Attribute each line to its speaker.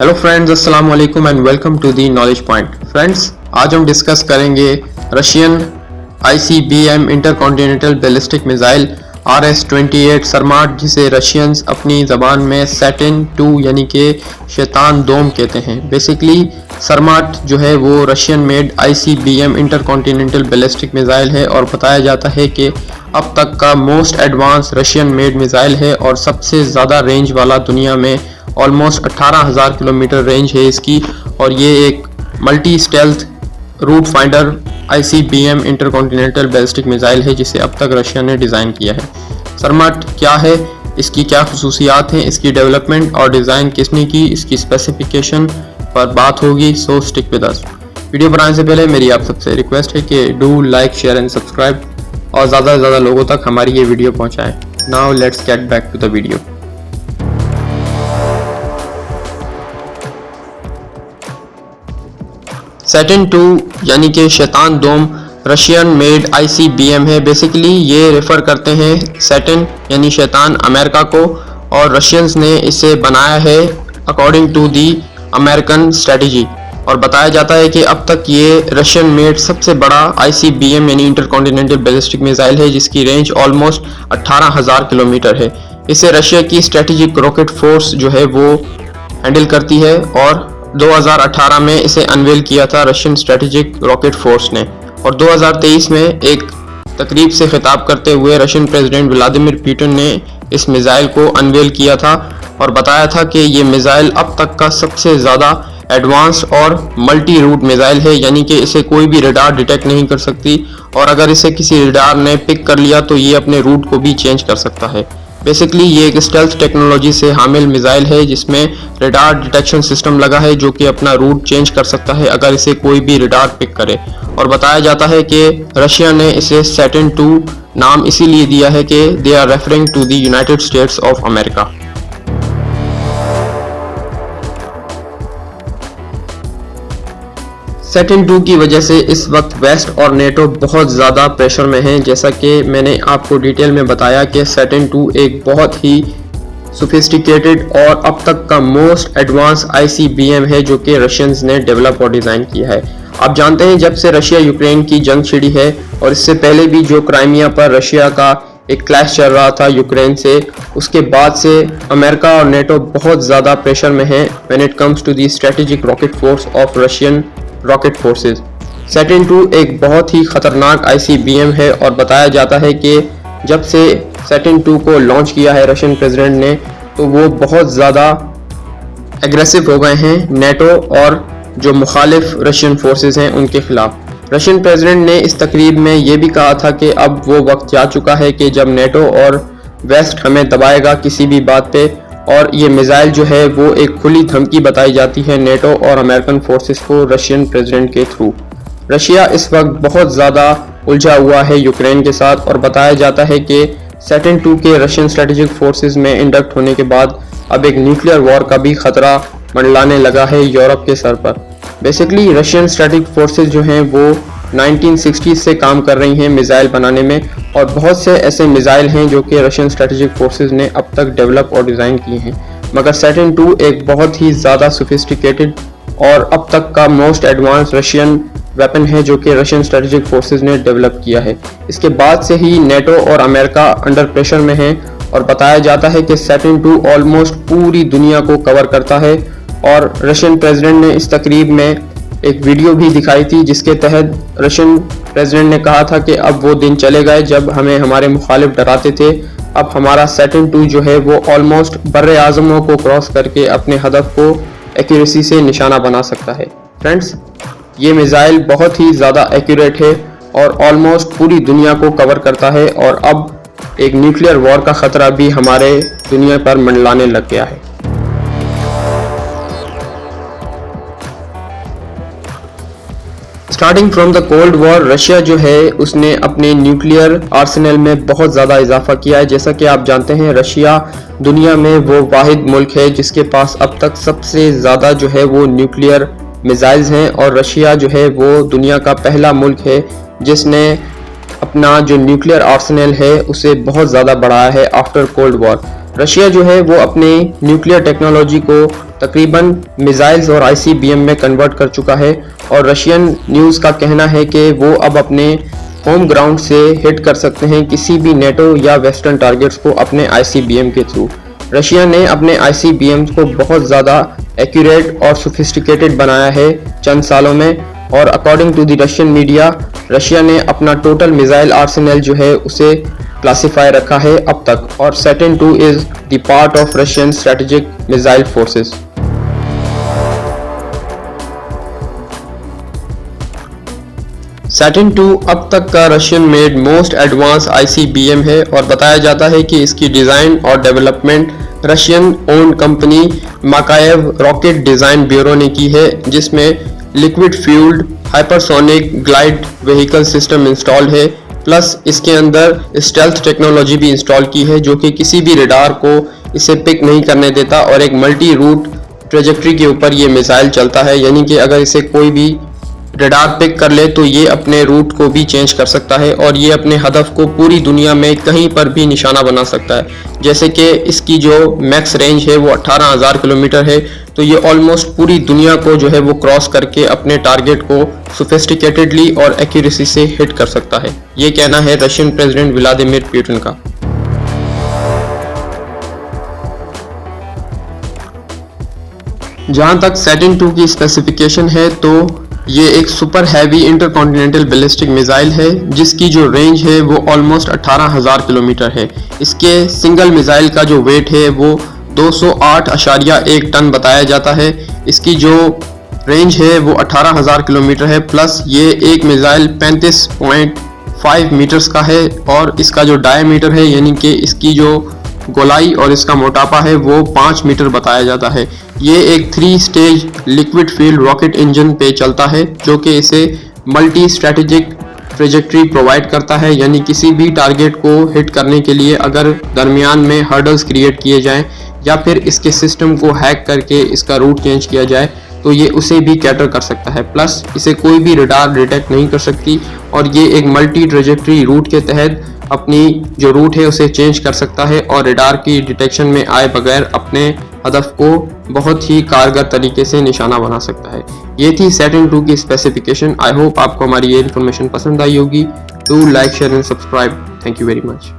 Speaker 1: Hello friends, अस्सलाम वालेकुम and welcome to the knowledge point. Friends, आज हम डिस्कस करेंगे Russian ICBM intercontinental ballistic missile RS-28 Sarmat, जिसे रशियंस अपनी ज़बान में सैटिन 2 यानी कि शैतान दोम कहते हैं। बेसिकली सरमाट जो है वो Russian made ICBM intercontinental ballistic missile है और बताया जाता है कि अब तक का most advance Russian made missile है और सबसे ज़्यादा रेंज वाला दुनिया में। ऑलमोस्ट 18,000 किलोमीटर रेंज है इसकी और ये एक multi stealth route finder ICBM intercontinental ballistic missile है जिसे अब तक रशिया ने डिज़ाइन किया है। सरमाट क्या है, इसकी क्या खुसूसियात हैं, इसकी डेवलपमेंट और डिज़ाइन किसने की, इसकी स्पेसिफिकेशन पर बात होगी। So stick with us. Video बनाने से पहले मेरी आप सबसे रिक्वेस्ट है कि do like, share and subscribe और ज़्यादा से ज़्यादा लोगों तक हमारी ये वीडियो पहुँचाएँ। Now let's get back to the video. Satan 2 यानी कि शैतान दोम रशियन मेड ICBM है। बेसिकली ये रेफ़र करते हैं सैटिन यानी शैतान अमेरिका को, और रशियंस ने इसे बनाया है according to the American strategy. और बताया जाता है कि अब तक ये रशियन मेड सबसे बड़ा ICBM यानी इंटरकॉन्टिनेंटल बैलिस्टिक मिसाइल है जिसकी रेंज ऑलमोस्ट 18,000 किलोमीटर है। इसे रशिया की स्ट्रेटेजिक रॉकेट फोर्स जो है वो हैंडल करती है और 2018 में इसे अनवेल किया था रशियन स्ट्रेटेजिक रॉकेट फोर्स ने। और 2023 में एक तकरीब से खिताब करते हुए रशियन प्रेसिडेंट व्लादिमीर पुतिन ने इस मिसाइल को अनवेल किया था और बताया था कि ये मिसाइल अब तक का सबसे ज़्यादा एडवांस और मल्टी रूट मिसाइल है, यानी कि इसे कोई भी रडार डिटेक्ट नहीं कर सकती और अगर इसे किसी रडार ने पिक कर लिया तो ये अपने रूट को भी चेंज कर सकता है। बेसिकली ये एक स्टेल्थ टेक्नोलॉजी से हामिल मिसाइल है जिसमें रडार डिटेक्शन सिस्टम लगा है जो कि अपना रूट चेंज कर सकता है अगर इसे कोई भी रडार पिक करे। और बताया जाता है कि रशिया ने इसे सैटिन 2 नाम इसीलिए दिया है कि they are referring to the United States of America. Satan 2 की वजह से इस वक्त वेस्ट और नेटो बहुत ज़्यादा प्रेशर में हैं। जैसा कि मैंने आपको डिटेल में बताया कि सैटिन 2 एक बहुत ही सोफिस्टिकेटेड और अब तक का मोस्ट एडवांस ICBM है जो कि रशियंस ने डेवलप और डिज़ाइन किया है। आप जानते हैं जब से रशिया यूक्रेन की जंग छिड़ी है और इससे पहले भी जो क्राइमिया पर रशिया का एक क्लैश चल रहा था यूक्रेन से, उसके बाद से अमेरिका और नेटो बहुत ज़्यादा प्रेशर में है when it comes to the strategic rocket force of Russian rocket forces. Satan 2 एक बहुत ही खतरनाक ICBM है और बताया जाता है कि जब से सैटिन 2 को लॉन्च किया है रशियन प्रेसिडेंट ने तो वो बहुत ज़्यादा एग्रेसिव हो गए हैं नेटो और जो मुखालिफ रशियन फोर्सेस हैं उनके खिलाफ। रशियन प्रेसिडेंट ने इस तकरीब में ये भी कहा था कि अब वो वक्त जा चुका है कि जब नेटो और वेस्ट हमें दबाएगा किसी भी बात पे, और ये मिसाइल जो है वो एक खुली धमकी बताई जाती है नेटो और अमेरिकन फोर्सेस को रशियन प्रेसिडेंट के थ्रू। रशिया इस वक्त बहुत ज़्यादा उलझा हुआ है यूक्रेन के साथ और बताया जाता है कि सैटिन 2 के रशियन स्ट्रेटेजिक फोर्सेस में इंडक्ट होने के बाद अब एक न्यूक्लियर वॉर का भी खतरा मंडलाने लगा है यूरोप के सर पर। बेसिकली रशियन स्ट्रेटेजिक फोर्सेस जो हैं वो 1960s से काम कर रही हैं मिसाइल बनाने में और बहुत से ऐसे मिसाइल हैं जो कि रशियन स्ट्रेटेजिक फोर्सेस ने अब तक डेवलप और डिज़ाइन किए हैं, मगर सैटिन 2 एक बहुत ही ज़्यादा सोफिस्टिकेटेड और अब तक का मोस्ट एडवांस रशियन वेपन है जो कि रशियन स्ट्रेटेजिक फोर्सेस ने डेवलप किया है। इसके बाद से ही नेटो और अमेरिका अंडर प्रेशर में हैं और बताया जाता है कि सैटिन 2 ऑलमोस्ट पूरी दुनिया को कवर करता है। और रशियन प्रेसिडेंट ने इस तकरीब में एक वीडियो भी दिखाई थी जिसके तहत रशियन प्रेसिडेंट ने कहा था कि अब वो दिन चले गए जब हमें हमारे मुखालिफ डराते थे। अब हमारा सैटिन 2 जो है वो ऑलमोस्ट बर्रे आज़मों को क्रॉस करके अपने हदफ को एक्यूरेसी से निशाना बना सकता है। फ्रेंड्स, ये मिसाइल बहुत ही ज़्यादा एक्यूरेट है और ऑलमोस्ट पूरी दुनिया को कवर करता है और अब एक न्यूक्लियर वॉर का ख़तरा भी हमारे दुनिया पर मंडलाने लग गया है। Starting from the cold war Russia जो है उसने अपने न्यूक्लियर आर्सेनल में बहुत ज़्यादा इजाफा किया है। जैसा कि आप जानते हैं रशिया दुनिया में वो वाहिद मुल्क है जिसके पास अब तक सबसे ज़्यादा जो है वो न्यूक्लियर मिसाइल्स हैं और रशिया जो है वो दुनिया का पहला मुल्क है जिसने अपना जो न्यूक्लियर आर्सेनल है उसे बहुत ज़्यादा बढ़ाया है आफ्टर कोल्ड वॉर। रशिया जो है वो अपने न्यूक्लियर टेक्नोलॉजी को तकरीबन मिसाइल्स और ICBM में कन्वर्ट कर चुका है और रशियन न्यूज़ का कहना है कि वो अब अपने होम ग्राउंड से हिट कर सकते हैं किसी भी नेटो या वेस्टर्न टारगेट्स को अपने ICBM के थ्रू। रशिया ने अपने ICBM को बहुत ज़्यादा एक्यूरेट और सोफिस्टिकेटेड बनाया है चंद सालों में, और according to the Russian media Russia ने अपना टोटल मिसाइल आर्सेनल जो है उसे क्लासिफाई रखा है अब तक, और Saturn II is the part of Russian strategic missile forces. Saturn II अब तक का Russian made most advance ICBM है और बताया जाता है कि इसकी डिज़ाइन और development Russian owned company Makeyev rocket design bureau ने की है, जिसमें liquid fuelled hypersonic glide vehicle system install है, प्लस इसके अंदर स्टेल्थ टेक्नोलॉजी भी इंस्टॉल की है जो कि किसी भी रडार को इसे पिक नहीं करने देता, और एक मल्टी रूट ट्रेजेक्ट्री के ऊपर ये मिसाइल चलता है, यानी कि अगर इसे कोई भी रडार पिक कर ले तो ये अपने रूट को भी चेंज कर सकता है और ये अपने हदफ को पूरी दुनिया में कहीं पर भी निशाना बना सकता है। जैसे कि इसकी जो मैक्स रेंज है वो 18,000 किलोमीटर है, तो ये ऑलमोस्ट पूरी दुनिया को जो है वो क्रॉस करके अपने टारगेट को सोफिस्टिकेटेडली और एक्यूरेसी से हिट कर सकता है। ये कहना है रशियन प्रेसिडेंट व्लादिमीर पुतिन का। जहां तक Saturn II की स्पेसिफिकेशन है तो ये एक super heavy intercontinental ballistic missile है जिसकी जो रेंज है वो ऑलमोस्ट 18,000 किलोमीटर है। इसके सिंगल मिसाइल का जो वेट है वो 208.1 टन बताया जाता है। इसकी जो रेंज है वो 18,000 किलोमीटर है, प्लस ये एक मिसाइल 35.5 मीटर्स का है और इसका जो डायमीटर है यानी कि इसकी जो गोलाई और इसका मोटापा है वो 5 मीटर बताया जाता है। ये एक 3 stage liquid fuel rocket engine पे चलता है जो कि इसे मल्टी स्ट्रेटेजिक ट्रेजेक्ट्री प्रोवाइड करता है, यानी किसी भी टारगेट को हिट करने के लिए अगर दरमियान में हर्डल्स क्रिएट किए जाएं या फिर इसके सिस्टम को हैक करके इसका रूट चेंज किया जाए तो ये उसे भी कैटर कर सकता है। प्लस इसे कोई भी रडार डिटेक्ट नहीं कर सकती और ये एक मल्टी ट्रेजेक्ट्री रूट के तहत अपनी जो रूट है उसे चेंज कर सकता है और रडार की डिटेक्शन में आए बगैर अपने हदफ को बहुत ही कारगर तरीके से निशाना बना सकता है। ये थी Saturn II की स्पेसिफिकेशन। आई होप आपको हमारी ये इन्फॉर्मेशन पसंद आई होगी। Do like share and subscribe. Thank you very much.